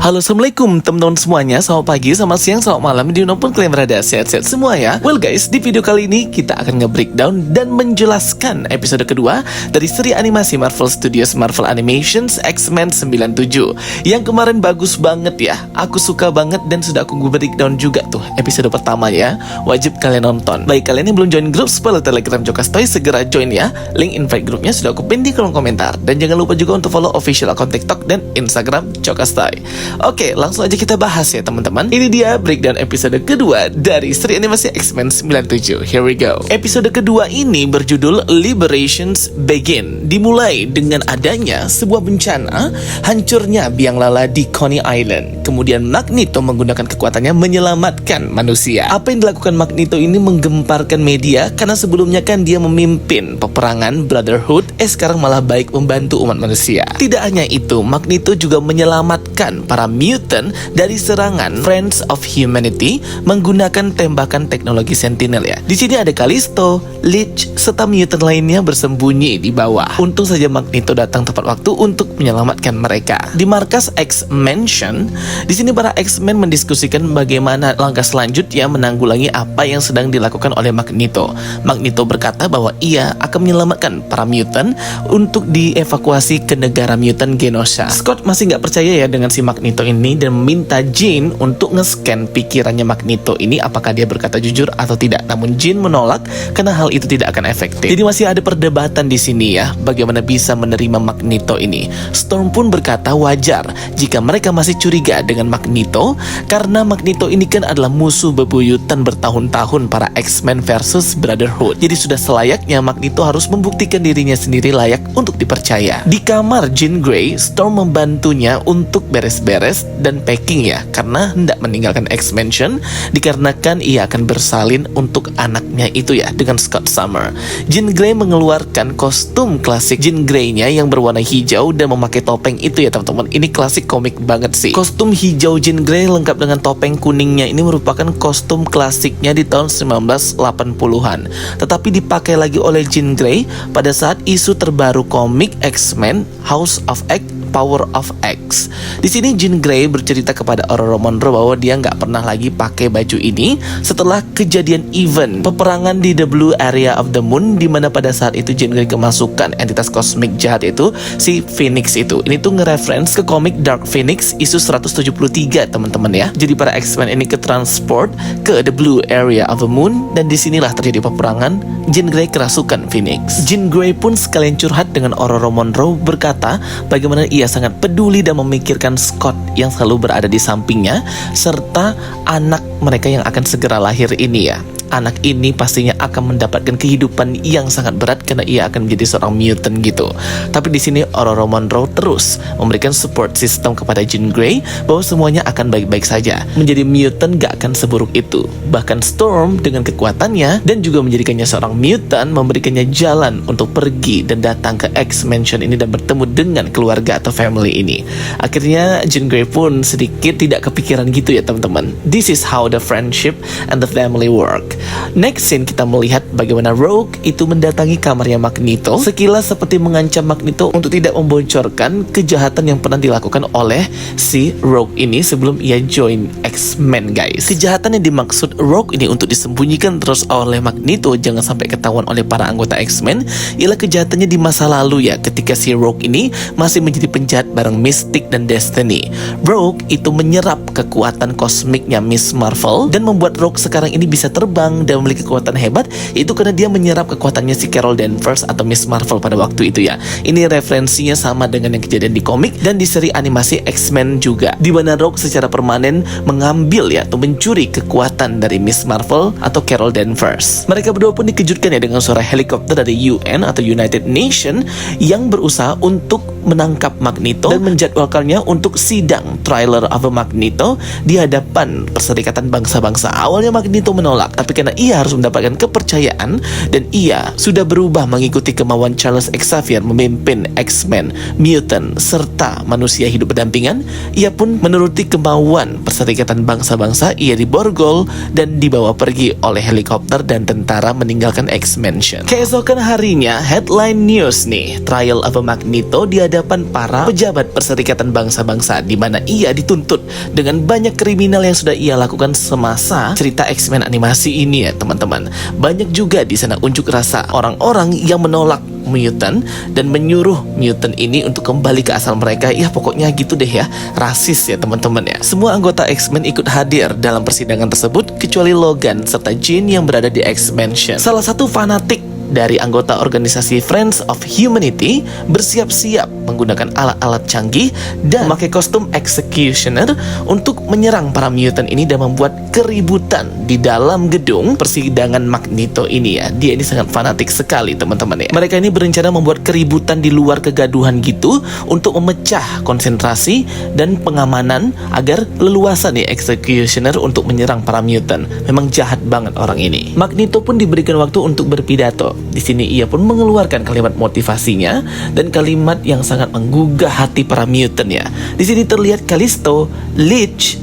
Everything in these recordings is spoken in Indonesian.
Halo, assalamualaikum teman-teman semuanya. Selamat pagi, selamat siang, selamat malam, dimanapun kalian berada, sehat-sehat semua ya. Well guys, di video kali ini kita akan nge-breakdown dan menjelaskan episode kedua dari seri animasi Marvel Studios Marvel Animations X-Men 97 yang kemarin bagus banget ya. Aku suka banget dan sudah aku breakdown juga tuh episode pertamanya. Wajib kalian nonton. Baik, kalian yang belum join grup spoiler Telegram Jokastoy, segera join ya. Link invite grupnya sudah aku pin di kolom komentar. Dan jangan lupa juga untuk follow official account TikTok dan Instagram Jokastoy. Oke, langsung aja kita bahas ya teman-teman. Ini dia breakdown episode kedua dari seri animasi X-Men 97. Here we go. Episode kedua ini berjudul Liberations Begin. Dimulai dengan adanya sebuah bencana, hancurnya biang lala di Coney Island. Kemudian Magneto menggunakan kekuatannya menyelamatkan manusia. Apa yang dilakukan Magneto ini menggemparkan media karena sebelumnya kan dia memimpin peperangan Brotherhood, sekarang malah baik membantu umat manusia. Tidak hanya itu, Magneto juga menyelamatkan para mutant dari serangan Friends of Humanity menggunakan tembakan teknologi Sentinel ya. Di sini ada Callisto, Leech, serta mutant lainnya bersembunyi di bawah. Untung saja Magneto datang tepat waktu untuk menyelamatkan mereka. Di markas X-Mansion, di sini para X-Men mendiskusikan bagaimana langkah selanjutnya menanggulangi apa yang sedang dilakukan oleh Magneto. Magneto berkata bahwa ia akan menyelamatkan para mutant untuk dievakuasi ke negara mutant Genosha. Scott masih nggak percaya ya dengan si Magneto ini dan meminta Jean untuk nge-scan pikirannya Magneto ini apakah dia berkata jujur atau tidak. Namun Jean menolak karena hal itu tidak akan efektif. Jadi masih ada perdebatan di sini ya, bagaimana bisa menerima Magneto ini. Storm pun berkata wajar jika mereka masih curiga dengan Magneto karena Magneto ini kan adalah musuh bebuyutan bertahun-tahun para X-Men versus Brotherhood. Jadi sudah selayaknya Magneto harus membuktikan dirinya sendiri layak untuk dipercaya. Di kamar Jean Grey, Storm membantunya untuk beres-beres dan packing ya, karena hendak meninggalkan X-Mansion dikarenakan ia akan bersalin untuk anaknya itu ya dengan Scott Summer. Jean Grey mengeluarkan kostum klasik Jean Grey-nya yang berwarna hijau dan memakai topeng itu ya teman-teman. Ini klasik komik banget sih. Kostum hijau Jean Grey lengkap dengan topeng kuningnya ini merupakan kostum klasiknya di tahun 1980-an. Tetapi dipakai lagi oleh Jean Grey pada saat isu terbaru komik X-Men House of X Power of X. Di sini Jean Grey bercerita kepada Ororo Munroe bahwa dia nggak pernah lagi pakai baju ini setelah kejadian event peperangan di The Blue Area of the Moon, di mana pada saat itu Jean Grey kemasukan entitas kosmik jahat itu, si Phoenix itu. Ini tuh nge-reference ke komik Dark Phoenix isu 173 teman-teman ya. Jadi para X-Men ini ke transport ke The Blue Area of the Moon dan disinilah terjadi peperangan. Jean Grey kerasukan Phoenix. Jean Grey pun sekalian curhat dengan Ororo Munroe, berkata bagaimana ia sangat peduli dan memikirkan Scott yang selalu berada di sampingnya serta anak mereka yang akan segera lahir ini ya. Anak ini pastinya akan mendapatkan kehidupan yang sangat berat karena ia akan menjadi seorang mutant gitu. Tapi di sini Ororo Munroe terus memberikan support system kepada Jean Grey bahwa semuanya akan baik-baik saja. Menjadi mutant gak akan seburuk itu. Bahkan Storm dengan kekuatannya dan juga menjadikannya seorang mutant memberikannya jalan untuk pergi dan datang ke X-Mansion ini dan bertemu dengan keluarga atau family ini. Akhirnya Jean Grey pun sedikit tidak kepikiran gitu ya teman-teman. This is how the friendship and the family work. Next scene kita melihat bagaimana Rogue itu mendatangi kamarnya Magneto, sekilas seperti mengancam Magneto untuk tidak membocorkan kejahatan yang pernah dilakukan oleh si Rogue ini sebelum ia join X-Men guys. Kejahatan yang dimaksud Rogue ini untuk disembunyikan terus oleh Magneto jangan sampai ketahuan oleh para anggota X-Men ialah kejahatannya di masa lalu ya, ketika si Rogue ini masih menjadi penjahat bareng Mystic dan Destiny. Rogue itu menyerap kekuatan kosmiknya Miss Marvel dan membuat Rogue sekarang ini bisa terbang dan memiliki kekuatan hebat, itu karena dia menyerap kekuatannya si Carol Danvers atau Miss Marvel pada waktu itu ya. Ini referensinya sama dengan yang kejadian di komik dan di seri animasi X-Men juga, di mana Rogue secara permanen mengambil ya atau mencuri kekuatan dari Miss Marvel atau Carol Danvers. Mereka berdua pun dikejutkan ya dengan suara helikopter dari UN atau United Nation yang berusaha untuk menangkap Magneto dan menjadwalkannya untuk sidang trailer of Magneto di hadapan Perserikatan Bangsa-Bangsa. Awalnya Magneto menolak, tapi karena ia harus mendapatkan kepercayaan dan ia sudah berubah mengikuti kemauan Charles Xavier memimpin X-Men, mutant, serta manusia hidup berdampingan. Ia pun menuruti kemauan Perserikatan Bangsa-Bangsa. Ia diborgol dan dibawa pergi oleh helikopter dan tentara meninggalkan X-Mansion. Keesokan harinya, headline news nih, Trial of Magneto di hadapan para pejabat Perserikatan Bangsa-Bangsa, di mana ia dituntut dengan banyak kriminal yang sudah ia lakukan semasa cerita X-Men animasi ini ya teman-teman. Banyak juga di sana unjuk rasa orang-orang yang menolak mutant dan menyuruh mutant ini untuk kembali ke asal mereka. Ya pokoknya gitu deh ya, rasis ya teman-teman ya. Semua anggota X-Men ikut hadir dalam persidangan tersebut kecuali Logan serta Jean yang berada di X-Mansion. Salah satu fanatik dari anggota organisasi Friends of Humanity bersiap-siap menggunakan alat-alat canggih dan memakai kostum Executioner untuk menyerang para mutant ini dan membuat keributan di dalam gedung persidangan Magneto ini ya. Dia ini sangat fanatik sekali teman-teman ya. Mereka ini berencana membuat keributan di luar kegaduhan gitu untuk memecah konsentrasi dan pengamanan agar leluasa nih Executioner untuk menyerang para mutant. Memang jahat banget orang ini. Magneto pun diberikan waktu untuk berpidato. Di sini ia pun mengeluarkan kalimat motivasinya dan kalimat yang sangat menggugah hati para mutant ya. Di sini terlihat Callisto, Leech,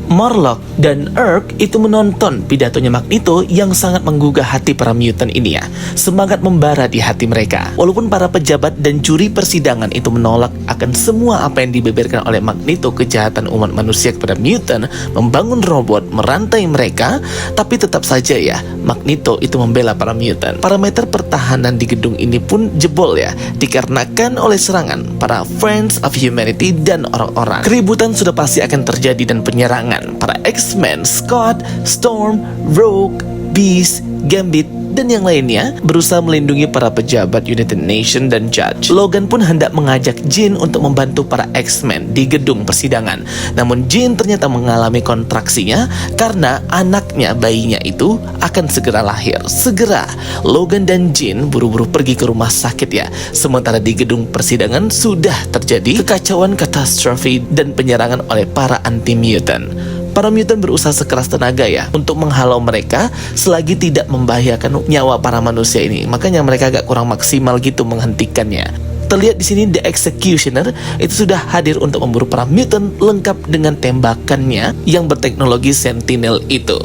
Morlock dan Urk itu menonton pidatonya Magneto yang sangat menggugah hati para mutant ini ya. Semangat membara di hati mereka. Walaupun para pejabat dan juri persidangan itu menolak akan semua apa yang dibeberkan oleh Magneto, kejahatan umat manusia kepada mutant, membangun robot, merantai mereka, tapi tetap saja ya Magneto itu membela para mutant. Parameter pertahanan di gedung ini pun jebol ya, dikarenakan oleh serangan para Friends of Humanity dan orang-orang. Keributan sudah pasti akan terjadi dan penyerangan para X-Men, Scott, Storm, Rogue, Beast, Gambit, dan yang lainnya berusaha melindungi para pejabat United Nations dan Judge. Logan pun hendak mengajak Jean untuk membantu para X-Men di gedung persidangan. Namun Jean ternyata mengalami kontraksinya karena anaknya, bayinya itu akan segera lahir. Segera Logan dan Jean buru-buru pergi ke rumah sakit ya. Sementara di gedung persidangan sudah terjadi kekacauan, katastrofi, dan penyerangan oleh para anti-mutant. Para mutant berusaha sekeras tenaga ya untuk menghalau mereka selagi tidak membahayakan nyawa para manusia ini. Makanya mereka agak kurang maksimal gitu menghentikannya. Terlihat di sini The Executioner itu sudah hadir untuk memburu para mutant lengkap dengan tembakannya yang berteknologi Sentinel itu.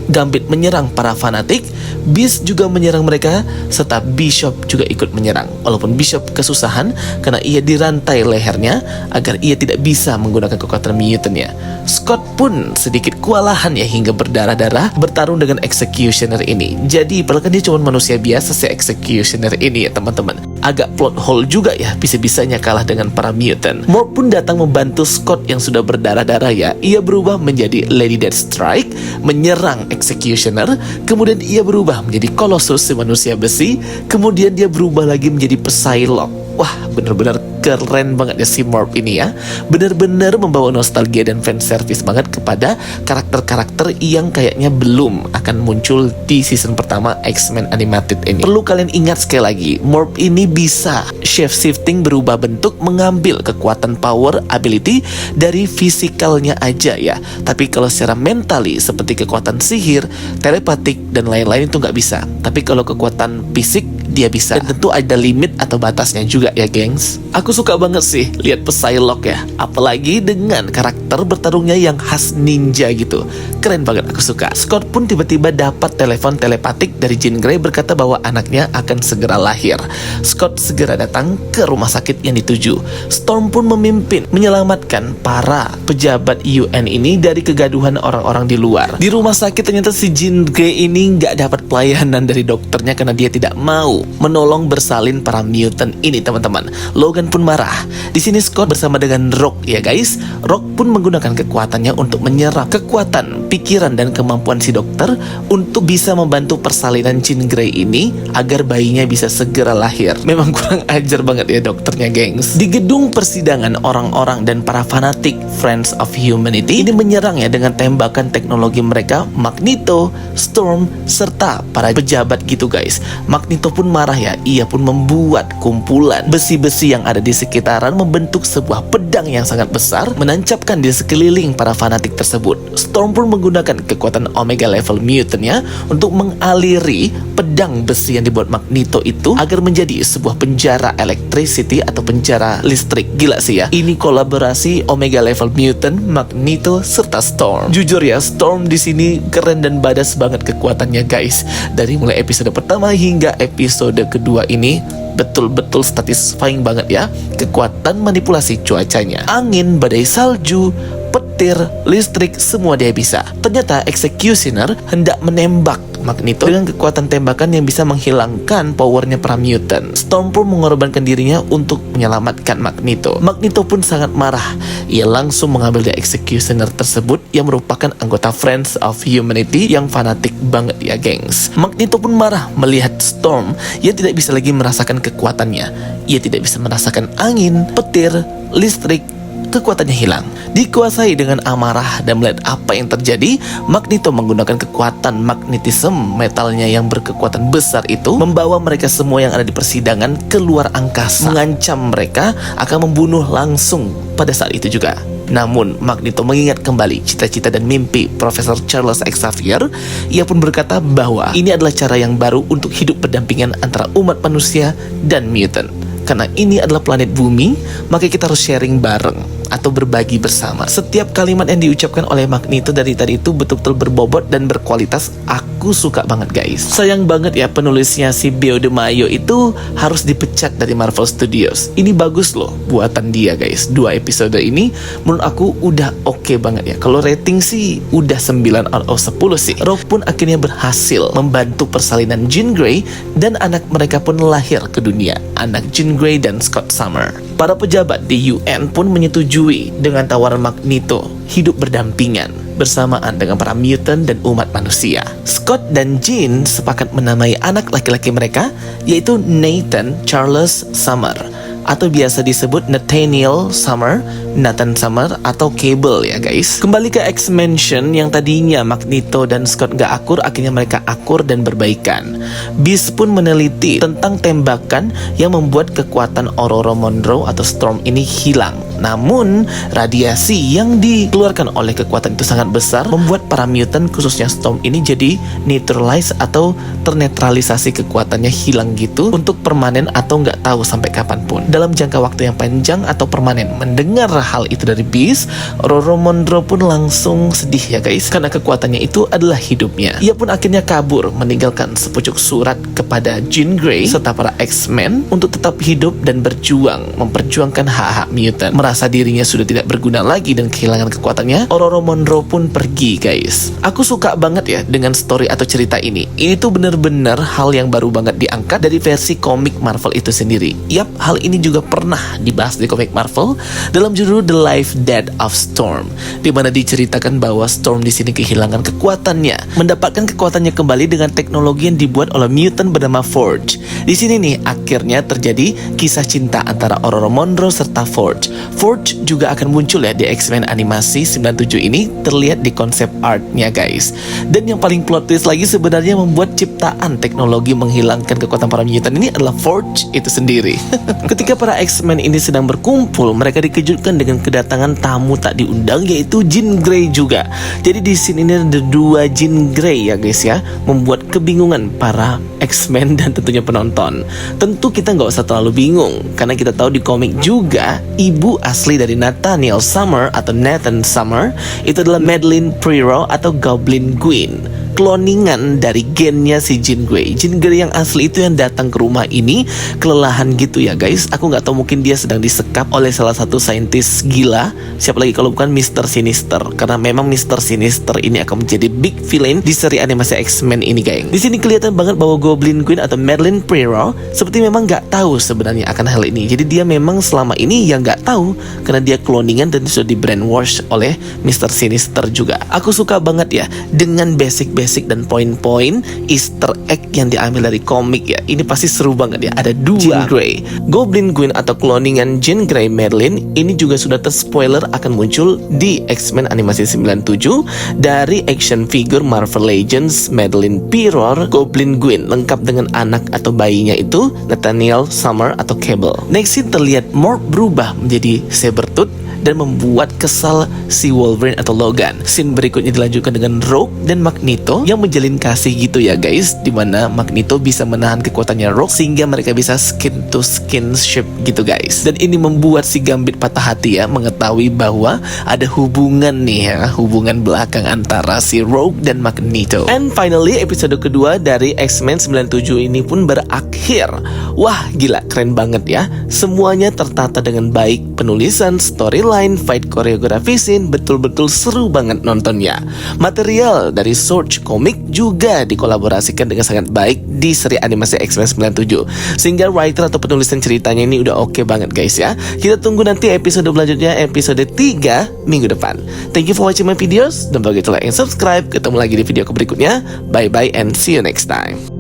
Gambit menyerang para fanatik, Beast juga menyerang mereka, serta Bishop juga ikut menyerang. Walaupun Bishop kesusahan karena ia dirantai lehernya agar ia tidak bisa menggunakan kekuatan mutantnya. Scott pun sedikit kewalahan ya hingga berdarah-darah bertarung dengan Executioner ini. Jadi padahal kan dia cuma manusia biasa si Executioner ini ya teman-teman. Agak plot hole juga ya, bisa-bisanya kalah dengan para mutant. Morph pun datang membantu Scott yang sudah berdarah-darah ya. Ia berubah menjadi Lady Deathstrike, menyerang Executioner, kemudian ia berubah menjadi Colossus si manusia besi, kemudian dia berubah lagi menjadi Psylocke. Wah, bener-bener keren banget ya si Morph ini ya. Bener-bener membawa nostalgia dan fanservice banget kepada karakter-karakter yang kayaknya belum akan muncul di season pertama X-Men Animated ini. Perlu kalian ingat sekali lagi, Morph ini bisa shape-shifting, berubah bentuk, mengambil kekuatan power ability dari fisikalnya aja ya. Tapi kalau secara mentally seperti kekuatan sihir, telepatik, dan lain-lain itu nggak bisa. Tapi kalau kekuatan fisik dia bisa. Dan tentu ada limit atau batasnya juga ya gengs. Aku suka banget sih lihat Psylocke ya, apalagi dengan karakter bertarungnya yang khas ninja gitu. Keren banget, aku suka. Scott pun tiba-tiba dapat telepon telepatik dari Jean Grey berkata bahwa anaknya akan segera lahir. Scott segera datang ke rumah sakit yang dituju. Storm pun memimpin menyelamatkan para pejabat UN ini dari kegaduhan orang-orang di luar. Di rumah sakit ternyata si Jean Grey ini nggak dapat pelayanan dari dokternya karena dia tidak mau menolong bersalin para mutant ini teman-teman. Logan pun marah. Di sini Scott bersama dengan Rogue ya guys. Rogue pun menggunakan kekuatannya untuk menyerap kekuatan, pikiran, dan kemampuan si dokter untuk bisa membantu persalinan Jean Grey ini agar bayinya bisa segera lahir. Memang kurang ajar banget ya dokternya gengs. Di gedung persidangan, orang-orang dan para fanatik Friends of Humanity ini menyerang ya dengan tembakan teknologi mereka, Magneto, Storm, serta para pejabat gitu guys. Magneto pun pun marah ya. Ia pun membuat kumpulan besi-besi yang ada di sekitaran membentuk sebuah pedang yang sangat besar, menancapkan di sekeliling para fanatik tersebut. Storm pun menggunakan kekuatan Omega level mutantnya untuk mengaliri pedang besi yang dibuat Magneto itu agar menjadi sebuah penjara electricity atau penjara listrik. Gila sih ya. Ini kolaborasi Omega level mutant, Magneto serta Storm. Jujur ya, Storm di sini keren dan badass banget kekuatannya guys. Dari mulai episode pertama hingga episode kedua ini betul-betul satisfying banget ya. Kekuatan manipulasi cuacanya, angin, badai salju, petir, listrik, semua dia bisa. Ternyata Executioner hendak menembak Magneto dengan kekuatan tembakan yang bisa menghilangkan powernya para mutant. Storm pun mengorbankan dirinya untuk menyelamatkan Magneto. Magneto pun sangat marah. Ia langsung mengambil The Executioner tersebut yang merupakan anggota Friends of Humanity yang fanatik banget ya gengs. Magneto pun marah melihat Storm yang tidak bisa lagi merasakan kekuatannya. Ia tidak bisa merasakan angin, petir, listrik. Kekuatannya hilang. Dikuasai dengan amarah dan melihat apa yang terjadi, Magneto menggunakan kekuatan magnetisme metalnya yang berkekuatan besar itu membawa mereka semua yang ada di persidangan keluar angkasa, mengancam mereka akan membunuh langsung pada saat itu juga. Namun Magneto mengingat kembali cita-cita dan mimpi Profesor Charles Xavier. Ia pun berkata bahwa ini adalah cara yang baru untuk hidup berdampingan antara umat manusia dan mutant. Karena ini adalah planet bumi, maka kita harus sharing bareng atau berbagi bersama. Setiap kalimat yang diucapkan oleh Magneto dari tadi itu betul-betul berbobot dan berkualitas. Aku suka banget guys. Sayang banget ya penulisnya si Beau de Mayo itu harus dipecat dari Marvel Studios. Ini bagus loh buatan dia guys. 2 episode ini menurut aku udah oke banget ya. Kalau rating sih udah 9 out of 10 sih. Rogue pun akhirnya berhasil membantu persalinan Jean Grey dan anak mereka pun lahir ke dunia. Anak Jean Grey dan Scott Summers. Para pejabat di UN pun menyetujui dengan tawaran Magneto hidup berdampingan bersamaan dengan para mutant dan umat manusia. Scott dan Jean sepakat menamai anak laki-laki mereka yaitu Nathan Charles Summers atau biasa disebut Nathaniel Summers, Nathan Summers atau Cable ya guys. Kembali ke X-Mansion yang tadinya Magneto dan Scott gak akur, akhirnya mereka akur dan berbaikan. Beast pun meneliti tentang tembakan yang membuat kekuatan Ororo Monroe atau Storm ini hilang. Namun radiasi yang dikeluarkan oleh kekuatan itu sangat besar, membuat para mutant khususnya Storm ini jadi neutralize atau ternetralisasi, kekuatannya hilang gitu untuk permanen atau nggak tahu sampai kapanpun dalam jangka waktu yang panjang atau permanen. Mendengar hal itu dari Beast, Ororo Monroe pun langsung sedih ya guys, karena kekuatannya itu adalah hidupnya. Ia pun akhirnya kabur meninggalkan sepucuk surat kepada Jean Grey serta para X-Men untuk tetap hidup dan berjuang memperjuangkan hak-hak mutant. Merasa dirinya sudah tidak berguna lagi dan kehilangan kekuatannya, Ororo Monroe pun pergi guys. Aku suka banget ya dengan story atau cerita ini. Ini tuh bener-bener hal yang baru banget diangkat dari versi komik Marvel itu sendiri. Yap, hal ini juga pernah dibahas di komik Marvel dalam judul The Life Death of Storm, di mana diceritakan bahwa Storm di sini kehilangan kekuatannya, mendapatkan kekuatannya kembali dengan teknologi yang dibuat oleh mutant bernama Forge. Di sini nih akhirnya terjadi kisah cinta antara Ororo Monroe serta Forge. Forge juga akan muncul ya di X-Men animasi 97 ini, terlihat di konsep artnya guys. Dan yang paling plot twist lagi sebenarnya membuat ciptaan teknologi menghilangkan kekuatan para mutant ini adalah Forge itu sendiri. Ketika para X-Men ini sedang berkumpul, mereka dikejutkan dengan kedatangan tamu tak diundang yaitu Jean Grey juga. Jadi di sini ada 2 Jean Grey ya guys ya, membuat kebingungan para X-Men dan tentunya penonton. Tentu kita nggak usah terlalu bingung karena kita tahu di komik juga ibu asli dari Nathaniel Summers atau Nathan Summers itu adalah Madeline Prero atau Goblin Queen, kloningan dari gennya si Jean Grey. Jean Grey yang asli itu yang datang ke rumah ini kelelahan gitu ya guys. Aku nggak tahu, mungkin dia sedang disekap oleh salah satu saintis gila. Siapa lagi kalau bukan Mr. Sinister, karena memang Mr. Sinister ini akan menjadi big villain di seri animasi X-Men ini guys. Di sini kelihatan banget bahwa Goblin Queen atau Madeline Prero seperti memang nggak tahu sebenarnya akan hal ini. Jadi dia memang selama ini yang nggak tahu karena dia kloningan dan sudah di brainwash oleh Mr. Sinister juga. Aku suka banget ya dengan basic basic dan poin-poin Easter egg yang diambil dari komik ya. Ini pasti seru banget ya. Ada 2 Jean Grey, Goblin Gwen atau cloningan Jean Grey Madeline. Ini juga sudah terspoiler akan muncul di X-Men animasi 97 dari action figure Marvel Legends Madeline Pirror Goblin Gwen lengkap dengan anak atau bayinya itu Nathaniel Summer atau Cable. Next scene terlihat Morph berubah menjadi Sabretooth dan membuat kesal si Wolverine atau Logan. Scene berikutnya dilanjutkan dengan Rogue dan Magneto yang menjalin kasih gitu ya guys, dimana Magneto bisa menahan kekuatannya Rogue sehingga mereka bisa skin to skinship gitu guys. Dan ini membuat si Gambit patah hati ya, mengetahui bahwa ada hubungan nih ya, hubungan belakang antara si Rogue dan Magneto. And finally episode kedua dari X-Men 97 ini pun berakhir. Wah gila, keren banget ya. Semuanya tertata dengan baik, penulisan, storyline, fight choreography scene, betul-betul seru banget nontonnya. Material dari Source Comic juga dikolaborasikan dengan sangat baik di seri animasi X-Men 97, sehingga writer atau penulisan ceritanya ini udah oke banget guys ya. Kita tunggu nanti episode selanjutnya, episode 3 minggu depan. Thank you for watching my videos. Don't forget to like and subscribe. Ketemu lagi di video berikutnya. Bye bye and see you next time.